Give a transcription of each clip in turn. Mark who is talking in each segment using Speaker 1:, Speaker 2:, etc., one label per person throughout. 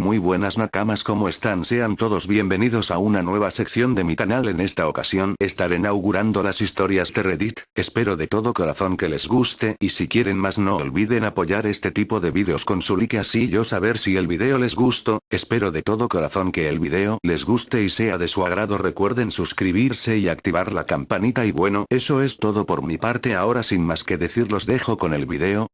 Speaker 1: muy buenas nakamas, ¿cómo están? Sean todos bienvenidos a una nueva sección de mi canal. En esta ocasión estaré inaugurando las historias de Reddit. Espero de todo corazón que les guste, y si quieren más no olviden apoyar este tipo de vídeos con su like, así yo saber si el video les gustó. Espero de todo corazón que el video les guste y sea de su agrado. Recuerden suscribirse y activar la campanita, y bueno, eso es todo por mi parte. Ahora sin más que decir los dejo con el video.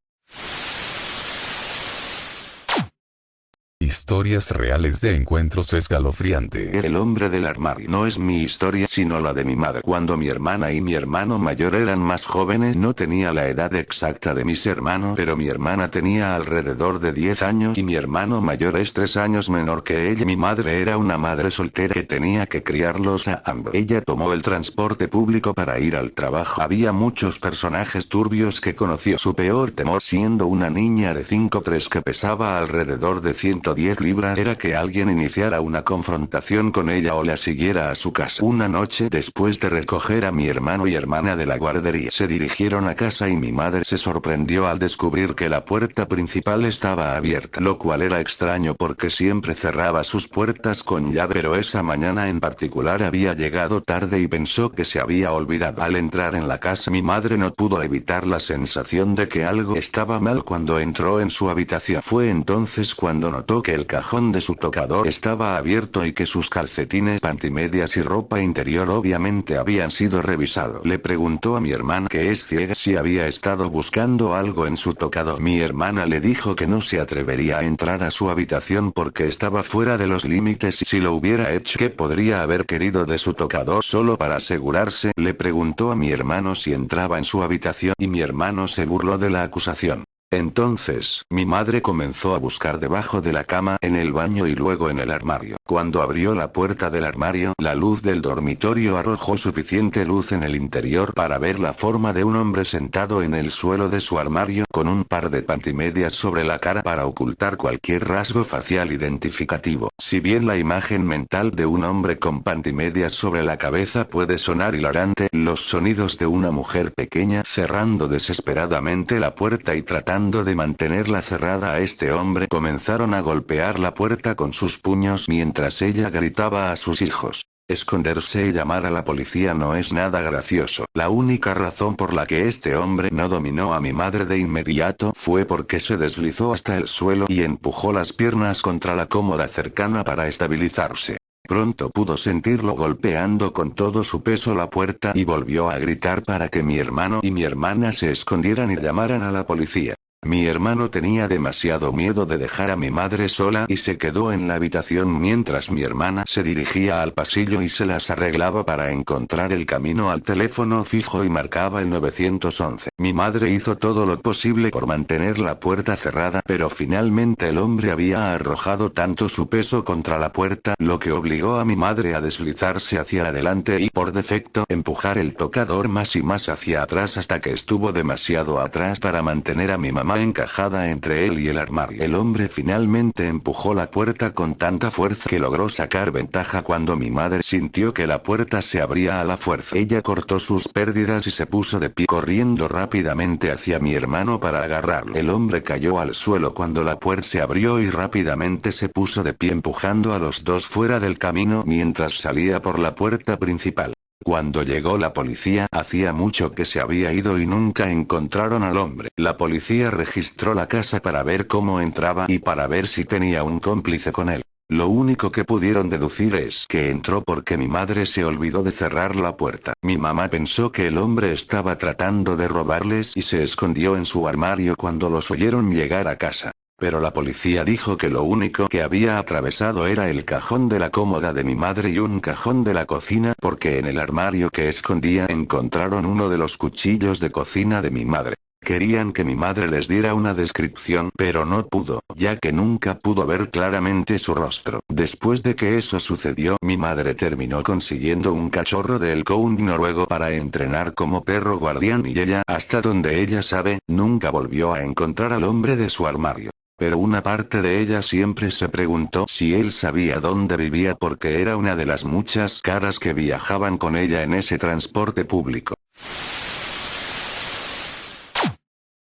Speaker 2: Historias reales de encuentros escalofriantes.
Speaker 1: El hombre del armario no es mi historia sino la de mi madre. Cuando mi hermana y mi hermano mayor eran más jóvenes, no tenía la edad exacta de mis hermanos, pero mi hermana tenía alrededor de 10 años y mi hermano mayor es 3 años menor que ella. Mi madre era una madre soltera que tenía que criarlos a ambos. Ella tomó el transporte público para ir al trabajo. Había muchos personajes turbios que conoció. Su peor temor, siendo una niña de 5'3" que pesaba alrededor de 110 libras, era que alguien iniciara una confrontación con ella o la siguiera a su casa. Una noche, después de recoger a mi hermano y hermana de la guardería, se dirigieron a casa y mi madre se sorprendió al descubrir que la puerta principal estaba abierta, lo cual era extraño porque siempre cerraba sus puertas con llave, pero esa mañana en particular había llegado tarde y pensó que se había olvidado. Al entrar en la casa, mi madre no pudo evitar la sensación de que algo estaba mal cuando entró en su habitación. Fue entonces cuando notó que el cajón de su tocador estaba abierto y que sus calcetines, pantimedias y ropa interior obviamente habían sido revisados. Le preguntó a mi hermana, que es ciega, si había estado buscando algo en su tocador. Mi hermana le dijo que no se atrevería a entrar a su habitación porque estaba fuera de los límites, y si lo hubiera hecho, ¿qué podría haber querido de su tocador? Solo para asegurarse, le preguntó a mi hermano si entraba en su habitación y mi hermano se burló de la acusación. Entonces, mi madre comenzó a buscar debajo de la cama, en el baño y luego en el armario. Cuando abrió la puerta del armario, la luz del dormitorio arrojó suficiente luz en el interior para ver la forma de un hombre sentado en el suelo de su armario, con un par de pantimedias sobre la cara para ocultar cualquier rasgo facial identificativo. Si bien la imagen mental de un hombre con pantimedias sobre la cabeza puede sonar hilarante, los sonidos de una mujer pequeña cerrando desesperadamente la puerta y tratando de mantenerla cerrada a este hombre comenzaron a golpear la puerta con sus puños mientras ella gritaba a sus hijos. Esconderse y llamar a la policía no es nada gracioso. La única razón por la que este hombre no dominó a mi madre de inmediato fue porque se deslizó hasta el suelo y empujó las piernas contra la cómoda cercana para estabilizarse. Pronto pudo sentirlo golpeando con todo su peso la puerta y volvió a gritar para que mi hermano y mi hermana se escondieran y llamaran a la policía. Mi hermano tenía demasiado miedo de dejar a mi madre sola y se quedó en la habitación mientras mi hermana se dirigía al pasillo y se las arreglaba para encontrar el camino al teléfono fijo y marcaba el 911. Mi madre hizo todo lo posible por mantener la puerta cerrada, pero finalmente el hombre había arrojado tanto su peso contra la puerta, lo que obligó a mi madre a deslizarse hacia adelante y por defecto empujar el tocador más y más hacia atrás hasta que estuvo demasiado atrás para mantener a mi mamá encajada entre él y el armario. El hombre finalmente empujó la puerta con tanta fuerza que logró sacar ventaja cuando mi madre sintió que la puerta se abría a la fuerza. Ella cortó sus pérdidas y se puso de pie corriendo rápidamente hacia mi hermano para agarrarlo. El hombre cayó al suelo cuando la puerta se abrió y rápidamente se puso de pie empujando a los dos fuera del camino mientras salía por la puerta principal. Cuando llegó la policía, hacía mucho que se había ido y nunca encontraron al hombre. La policía registró la casa para ver cómo entraba y para ver si tenía un cómplice con él. Lo único que pudieron deducir es que entró porque mi madre se olvidó de cerrar la puerta. Mi mamá pensó que el hombre estaba tratando de robarles y se escondió en su armario cuando los oyeron llegar a casa. Pero la policía dijo que lo único que había atravesado era el cajón de la cómoda de mi madre y un cajón de la cocina, porque en el armario que escondía encontraron uno de los cuchillos de cocina de mi madre. Querían que mi madre les diera una descripción, pero no pudo, ya que nunca pudo ver claramente su rostro. Después de que eso sucedió, mi madre terminó consiguiendo un cachorro de Elkhound noruego para entrenar como perro guardián y ella, hasta donde ella sabe, nunca volvió a encontrar al hombre de su armario. Pero una parte de ella siempre se preguntó si él sabía dónde vivía porque era una de las muchas caras que viajaban con ella en ese transporte público.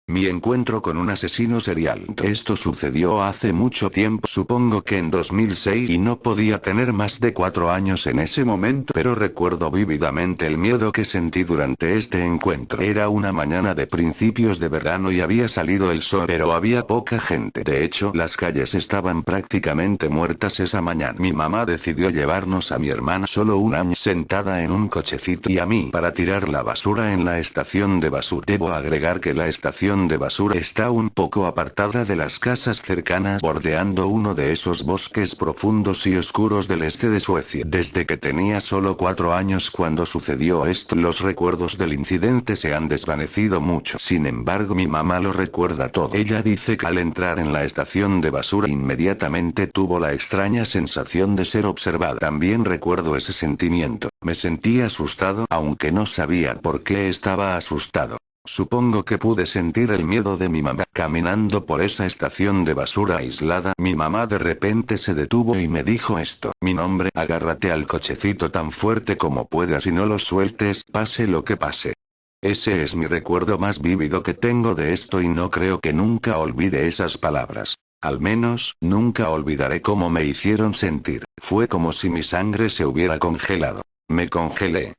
Speaker 1: Mi encuentro con un asesino serial. Esto sucedió hace mucho tiempo, supongo que en 2006, y no podía tener más de 4 años en ese momento, pero recuerdo vívidamente el miedo que sentí durante este encuentro. Era una mañana de principios de verano y había salido el sol, pero había poca gente. De hecho, las calles estaban prácticamente muertas esa mañana. Mi mamá decidió llevarnos a mi hermana, solo un año, sentada en un cochecito, y a mí para tirar la basura en la estación de basura. Debo agregar que la estación de basura está un poco apartada de las casas cercanas, bordeando uno de esos bosques profundos y oscuros del este de Suecia. Desde que tenía solo 4 años cuando sucedió esto, los recuerdos del incidente se han desvanecido mucho. Sin embargo, mi mamá lo recuerda todo. Ella dice que al entrar en la estación de basura inmediatamente tuvo la extraña sensación de ser observada. También recuerdo ese sentimiento. Me sentí asustado, aunque no sabía por qué estaba asustado. Supongo que pude sentir el miedo de mi mamá. Caminando por esa estación de basura aislada, mi mamá de repente se detuvo y me dijo esto: mi nombre, agárrate al cochecito tan fuerte como puedas y no lo sueltes, pase lo que pase. Ese es mi recuerdo más vívido que tengo de esto y no creo que nunca olvide esas palabras. Al menos, nunca olvidaré cómo me hicieron sentir. Fue como si mi sangre se hubiera congelado. Me congelé.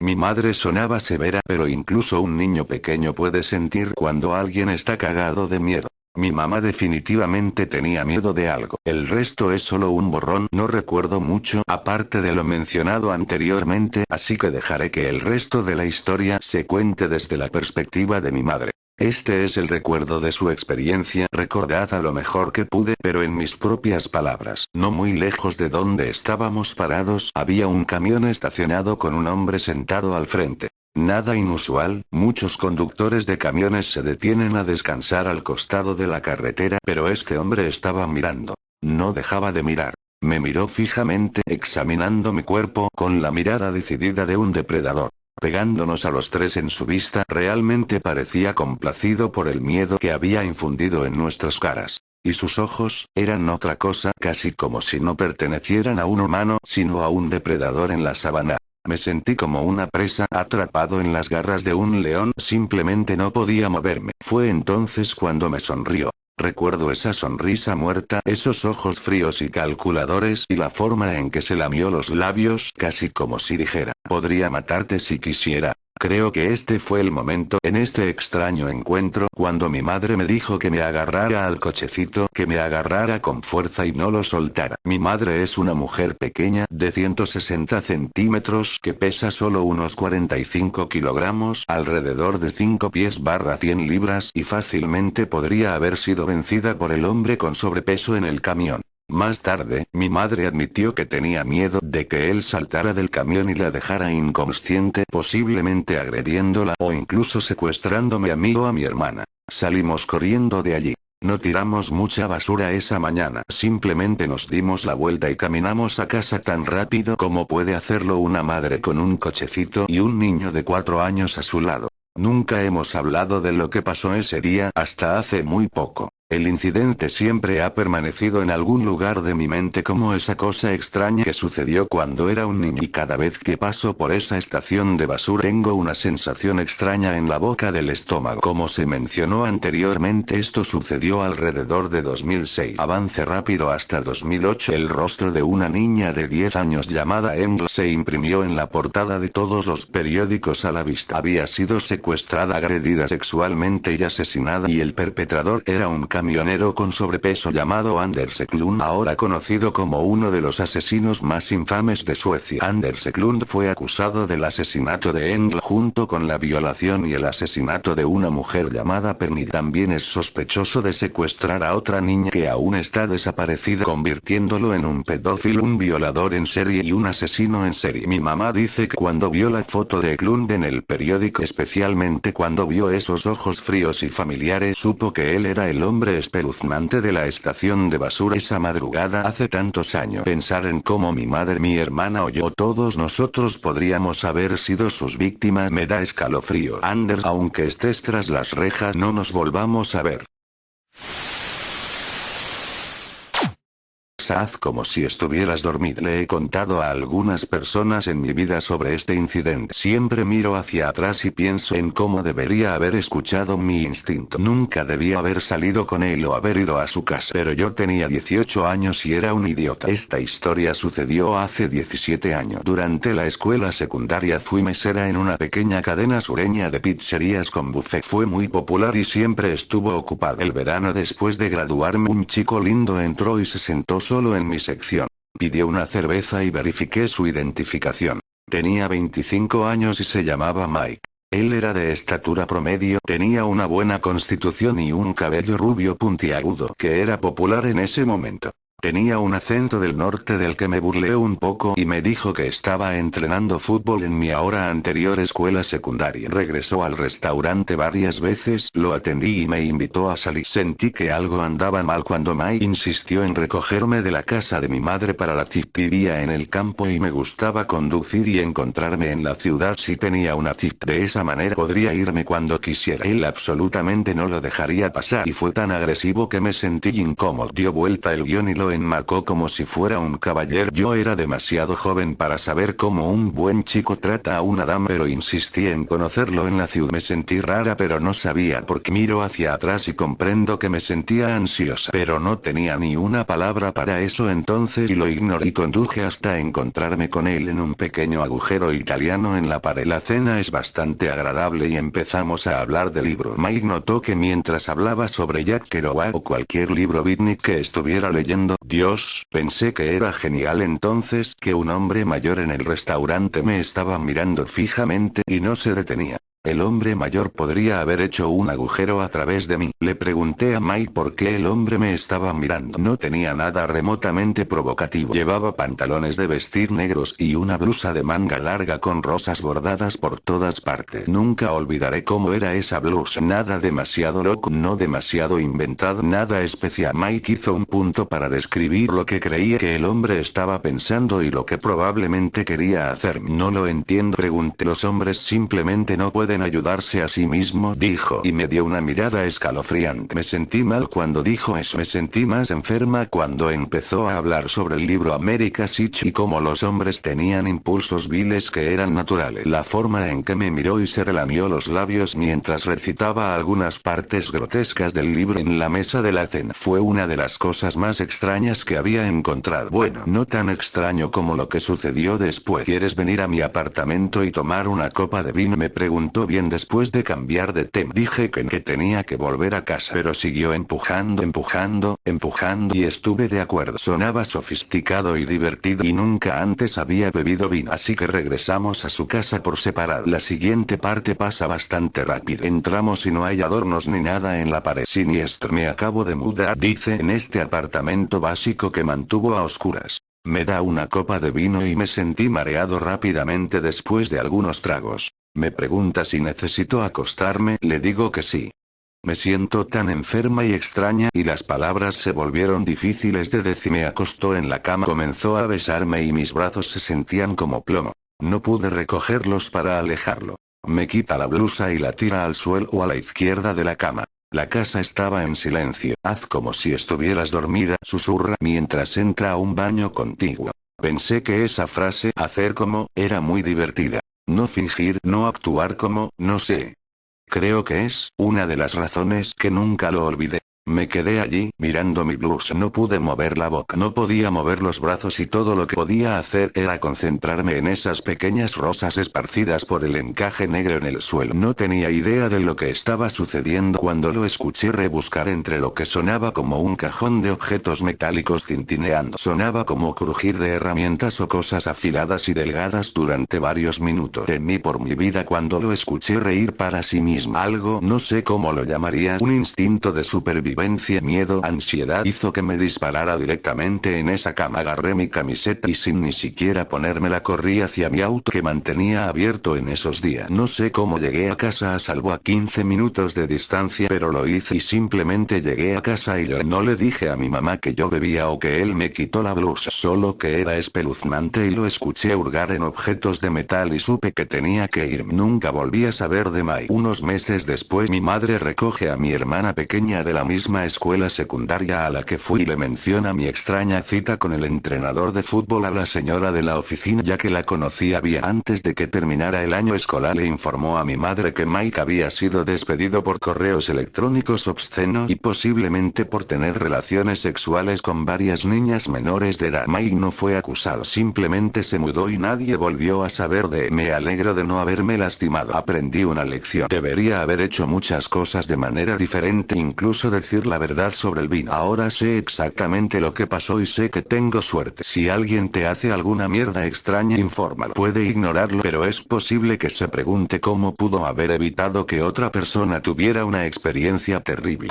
Speaker 1: Mi madre sonaba severa, pero incluso un niño pequeño puede sentir cuando alguien está cagado de miedo. Mi mamá definitivamente tenía miedo de algo. El resto es solo un borrón, no recuerdo mucho, aparte de lo mencionado anteriormente, así que dejaré que el resto de la historia se cuente desde la perspectiva de mi madre. Este es el recuerdo de su experiencia, recordad lo mejor que pude, pero en mis propias palabras. No muy lejos de donde estábamos parados, había un camión estacionado con un hombre sentado al frente. Nada inusual, muchos conductores de camiones se detienen a descansar al costado de la carretera, pero este hombre estaba mirando. No dejaba de mirar. Me miró fijamente, examinando mi cuerpo, con la mirada decidida de un depredador. Pegándonos a los tres en su vista, realmente parecía complacido por el miedo que había infundido en nuestras caras. Y sus ojos, eran otra cosa, casi como si no pertenecieran a un humano, sino a un depredador en la sabana. Me sentí como una presa, atrapado en las garras de un león, simplemente no podía moverme. Fue entonces cuando me sonrió. Recuerdo esa sonrisa muerta, esos ojos fríos y calculadores, y la forma en que se lamió los labios, casi como si dijera: podría matarte si quisiera. Creo que este fue el momento, en este extraño encuentro, cuando mi madre me dijo que me agarrara al cochecito, que me agarrara con fuerza y no lo soltara. Mi madre es una mujer pequeña, de 160 centímetros, que pesa solo unos 45 kilogramos, alrededor de 5 pies / 100 libras, y fácilmente podría haber sido vencida por el hombre con sobrepeso en el camión. Más tarde, mi madre admitió que tenía miedo de que él saltara del camión y la dejara inconsciente, posiblemente agrediéndola, o incluso secuestrándome a mí o a mi hermana. Salimos corriendo de allí. No tiramos mucha basura esa mañana, simplemente nos dimos la vuelta y caminamos a casa tan rápido como puede hacerlo una madre con un cochecito y un niño de 4 años a su lado. Nunca hemos hablado de lo que pasó ese día, hasta hace muy poco. El incidente siempre ha permanecido en algún lugar de mi mente como esa cosa extraña que sucedió cuando era un niño, y cada vez que paso por esa estación de basura tengo una sensación extraña en la boca del estómago. Como se mencionó anteriormente, esto sucedió alrededor de 2006. Avance rápido hasta 2008. El rostro de una niña de 10 años llamada Emily se imprimió en la portada de todos los periódicos a la vista. Había sido secuestrada, agredida sexualmente y asesinada, y el perpetrador era un camionero con sobrepeso llamado Anders Eklund, ahora conocido como uno de los asesinos más infames de Suecia. Anders Eklund fue acusado del asesinato de Engel junto con la violación y el asesinato de una mujer llamada Pernilla. También es sospechoso de secuestrar a otra niña que aún está desaparecida, convirtiéndolo en un pedófilo, un violador en serie y un asesino en serie. Mi mamá dice que cuando vio la foto de Eklund en el periódico, especialmente cuando vio esos ojos fríos y familiares, supo que él era el hombre espeluznante de la estación de basura esa madrugada hace tantos años. Pensar en cómo mi madre, mi hermana o yo, todos nosotros podríamos haber sido sus víctimas, me da escalofrío. Anders, aunque estés tras las rejas, no nos volvamos a ver. casa. Haz como si estuvieras dormida. Le he contado a algunas personas en mi vida sobre este incidente. Siempre miro hacia atrás y pienso en cómo debería haber escuchado mi instinto. Nunca debía haber salido con él o haber ido a su casa. Pero yo tenía 18 años y era un idiota. Esta historia sucedió hace 17 años. Durante la escuela secundaria fui mesera en una pequeña cadena sureña de pizzerías con buffet. Fue muy popular y siempre estuvo ocupada. El verano después de graduarme, un chico lindo entró y se sentó solo en mi sección. Pidió una cerveza y verifiqué su identificación. Tenía 25 años y se llamaba Mike. Él era de estatura promedio, tenía una buena constitución y un cabello rubio puntiagudo que era popular en ese momento. Tenía un acento del norte del que me burlé un poco y me dijo que estaba entrenando fútbol en mi ahora anterior escuela secundaria. Regresó al restaurante varias veces, lo atendí y me invitó a salir. Sentí que algo andaba mal cuando Mike insistió en recogerme de la casa de mi madre para la ciudad. Vivía en el campo y me gustaba conducir y encontrarme en la ciudad si tenía una cita. De esa manera podría irme cuando quisiera. Él absolutamente no lo dejaría pasar y fue tan agresivo que me sentí incómodo. Dio vuelta el guión y lo enmarcó como si fuera un caballero. Yo era demasiado joven para saber cómo un buen chico trata a una dama, pero insistí en conocerlo en la ciudad. Me sentí rara pero no sabía por qué. Miro hacia atrás y comprendo que me sentía ansiosa, pero no tenía ni una palabra para eso entonces y lo ignoré y conduje hasta encontrarme con él en un pequeño agujero italiano en la pared. La cena es bastante agradable y empezamos a hablar de libro. Mike notó que mientras hablaba sobre Jack Kerouac o cualquier libro beatnik que estuviera leyendo, Dios, pensé que era genial entonces que un hombre mayor en el restaurante me estaba mirando fijamente y no se detenía. El hombre mayor podría haber hecho un agujero a través de mí. Le pregunté a Mike por qué el hombre me estaba mirando. No tenía nada remotamente provocativo. Llevaba pantalones de vestir negros y una blusa de manga larga con rosas bordadas por todas partes. Nunca olvidaré cómo era esa blusa. Nada demasiado loco, no demasiado inventado, nada especial. Mike hizo un punto para describir lo que creía que el hombre estaba pensando y lo que probablemente quería hacer. No lo entiendo, pregunté. Los hombres simplemente no pueden ayudarse a sí mismo, dijo, y me dio una mirada escalofriante. Me sentí mal cuando dijo eso. Me sentí más enferma cuando empezó a hablar sobre el libro America's Itch y cómo los hombres tenían impulsos viles que eran naturales. La forma en que me miró y se relamió los labios mientras recitaba algunas partes grotescas del libro en la mesa de la cena fue una de las cosas más extrañas que había encontrado. Bueno, no tan extraño como lo que sucedió después. ¿Quieres venir a mi apartamento y tomar una copa de vino?, me preguntó bien después de cambiar de tema. Dije que tenía que volver a casa, pero siguió empujando y estuve de acuerdo. Sonaba sofisticado y divertido y nunca antes había bebido vino, así que regresamos a su casa por separado. La siguiente parte pasa bastante rápido. Entramos y no hay adornos ni nada en la pared. Siniestro. Me acabo de mudar, dice, en este apartamento básico que mantuvo a oscuras. Me da una copa de vino y me sentí mareado rápidamente después de algunos tragos. Me pregunta si necesito acostarme, le digo que sí. Me siento tan enferma y extraña, y las palabras se volvieron difíciles de decir. Me acostó en la cama, comenzó a besarme y mis brazos se sentían como plomo. No pude recogerlos para alejarlo. Me quita la blusa y la tira al suelo o a la izquierda de la cama. La casa estaba en silencio. Haz como si estuvieras dormida, susurra mientras entra a un baño contiguo. Pensé que esa frase, hacer como, era muy divertida. No fingir, no actuar como, no sé. Creo que es una de las razones que nunca lo olvidé. Me quedé allí, mirando mi blusa. No pude mover la boca, no podía mover los brazos y todo lo que podía hacer era concentrarme en esas pequeñas rosas esparcidas por el encaje negro en el suelo. No tenía idea de lo que estaba sucediendo cuando lo escuché rebuscar entre lo que sonaba como un cajón de objetos metálicos tintineando. Sonaba como crujir de herramientas o cosas afiladas y delgadas durante varios minutos. Temí por mi vida cuando lo escuché reír para sí mismo. Algo, no sé cómo lo llamaría, un instinto de supervivencia. Miedo, ansiedad hizo que me disparara directamente en esa cama. Agarré mi camiseta y sin ni siquiera ponérmela corrí hacia mi auto que mantenía abierto en esos días. No sé cómo llegué a casa a salvo a 15 minutos de distancia, pero lo hice y simplemente llegué a casa y no le dije a mi mamá que yo bebía o que él me quitó la blusa, solo que era espeluznante y lo escuché hurgar en objetos de metal y supe que tenía que ir. Nunca volví a saber de Mike. Unos meses después mi madre recoge a mi hermana pequeña de la misma misma escuela secundaria a la que fui y le menciona mi extraña cita con el entrenador de fútbol a la señora de la oficina ya que la conocía bien. Antes de que terminara el año escolar le informó a mi madre que Mike había sido despedido por correos electrónicos obscenos y posiblemente por tener relaciones sexuales con varias niñas menores de edad. Mike no fue acusado, simplemente se mudó y nadie volvió a saber de él. Me alegro de no haberme lastimado. Aprendí una lección. Debería haber hecho muchas cosas de manera diferente, incluso decir la verdad sobre el vino. Ahora sé exactamente lo que pasó y sé que tengo suerte. Si alguien te hace alguna mierda extraña, infórmalo. Puede ignorarlo, pero es posible que se pregunte cómo pudo haber evitado que otra persona tuviera una experiencia terrible.